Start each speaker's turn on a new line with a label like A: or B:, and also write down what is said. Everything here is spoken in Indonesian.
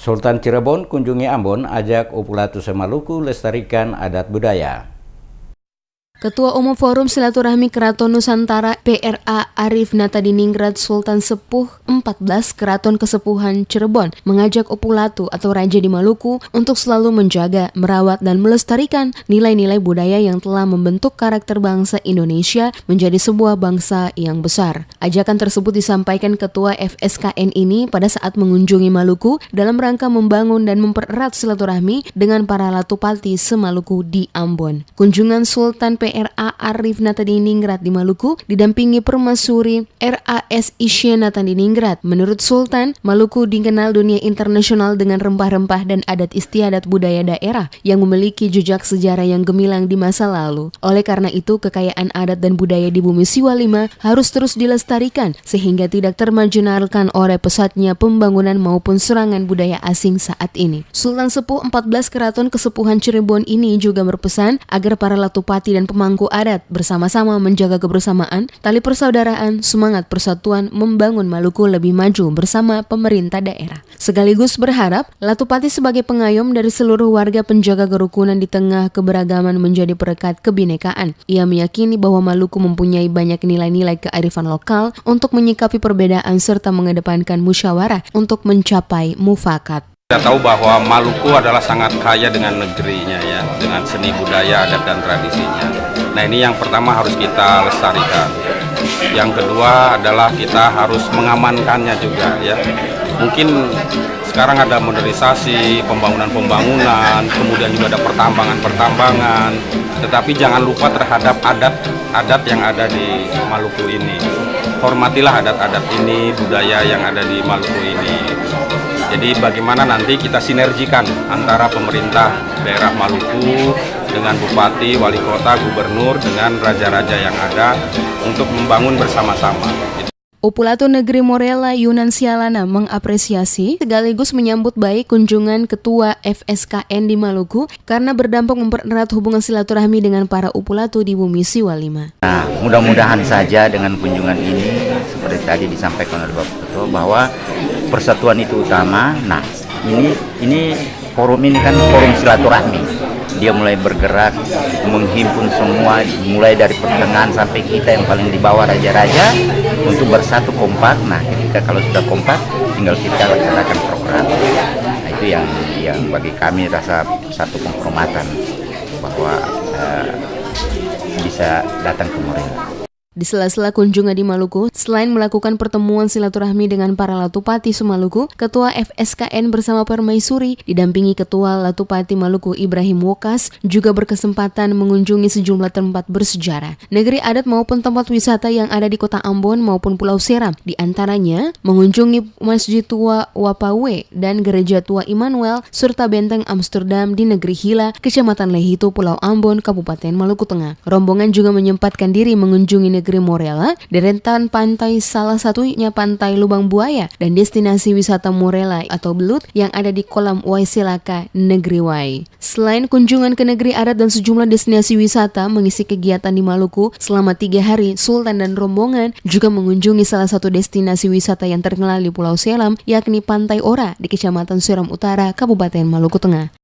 A: Sultan Cirebon kunjungi Ambon, ajak Upulatu Maluku lestarikan adat budaya.
B: Ketua Umum Forum Silaturahmi Keraton Nusantara PRA Arif Natadiningrat Sultan Sepuh 14 Keraton Kesepuhan Cirebon mengajak Upulatu atau Raja di Maluku untuk selalu menjaga, merawat, dan melestarikan nilai-nilai budaya yang telah membentuk karakter bangsa Indonesia menjadi sebuah bangsa yang besar. Ajakan tersebut disampaikan Ketua FSKN ini pada saat mengunjungi Maluku dalam rangka membangun dan mempererat silaturahmi dengan para Latupati se-Maluku di Ambon. Kunjungan Sultan PRA Arif Natadiningrat di Maluku didampingi Permaisuri RAS Isya Natadiningrat. Menurut Sultan, Maluku dikenal dunia internasional dengan rempah-rempah dan adat istiadat budaya daerah yang memiliki jejak sejarah yang gemilang di masa lalu. Oleh karena itu, kekayaan adat dan budaya di Bumi Siwa 5 harus terus dilestarikan sehingga tidak termarginalkan oleh pesatnya pembangunan maupun serangan budaya asing saat ini. Sultan Sepuh 14 Keraton Kesepuhan Cirebon ini juga berpesan agar para Latupati dan pemangku adat bersama-sama menjaga kebersamaan, tali persaudaraan, semangat persatuan membangun Maluku lebih maju bersama pemerintah daerah. Sekaligus berharap Latupati sebagai pengayom dari seluruh warga penjaga kerukunan di tengah keberagaman menjadi perekat kebinekaan. Ia meyakini bahwa Maluku mempunyai banyak nilai-nilai kearifan lokal untuk menyikapi perbedaan serta mengedepankan musyawarah untuk mencapai mufakat.
C: Kita tahu bahwa Maluku adalah sangat kaya dengan negerinya ya, dengan seni budaya, adat dan tradisinya. Nah, ini yang pertama harus kita lestarikan. Yang kedua adalah kita harus mengamankannya juga ya. Mungkin sekarang ada modernisasi, pembangunan, kemudian juga ada pertambangan, tetapi jangan lupa terhadap adat yang ada di Maluku ini. Hormatilah adat-adat ini, budaya yang ada di Maluku ini. Jadi bagaimana nanti kita sinergikan antara pemerintah daerah Maluku dengan bupati, wali kota, gubernur, dengan raja-raja yang ada untuk membangun bersama-sama.
B: Upulatu Negeri Morela Yunan Sialana mengapresiasi sekaligus menyambut baik kunjungan Ketua FSKN di Maluku karena berdampak mempererat hubungan silaturahmi dengan para Upulatu di Bumi Siwa 5.
D: Nah, mudah-mudahan saja dengan kunjungan ini seperti tadi disampaikan oleh Bapak Ketua bahwa persatuan itu utama. Nah, ini forum ini kan forum silaturahmi. Dia mulai bergerak, menghimpun semua, mulai dari pertengahan sampai kita yang paling di bawah raja-raja untuk bersatu kompak. Nah, ketika kalau sudah kompak, tinggal kita laksanakan program. Nah, itu yang bagi kami rasa satu penghormatan bahwa bisa datang ke Morela.
B: Di sela-sela kunjungan di Maluku, selain melakukan pertemuan silaturahmi dengan para Latupati se-Maluku, Ketua FSKN bersama Permaisuri didampingi Ketua Latupati Maluku Ibrahim Wokas juga berkesempatan mengunjungi sejumlah tempat bersejarah, negeri adat maupun tempat wisata yang ada di Kota Ambon maupun Pulau Seram. Di antaranya mengunjungi Masjid Tua Wapawe dan Gereja Tua Immanuel serta Benteng Amsterdam di negeri Hila, Kecamatan Lehito, Pulau Ambon, Kabupaten Maluku Tengah. Rombongan juga menyempatkan diri mengunjungi negeri Morela, deretan pantai salah satunya Pantai Lubang Buaya dan destinasi wisata Morela atau Belut yang ada di Kolam Waisilaka, Negeri Wai. Selain kunjungan ke negeri adat dan sejumlah destinasi wisata mengisi kegiatan di Maluku selama 3 hari, Sultan dan rombongan juga mengunjungi salah satu destinasi wisata yang terkenal di Pulau Seram, yakni Pantai Ora di Kecamatan Seram Utara, Kabupaten Maluku Tengah.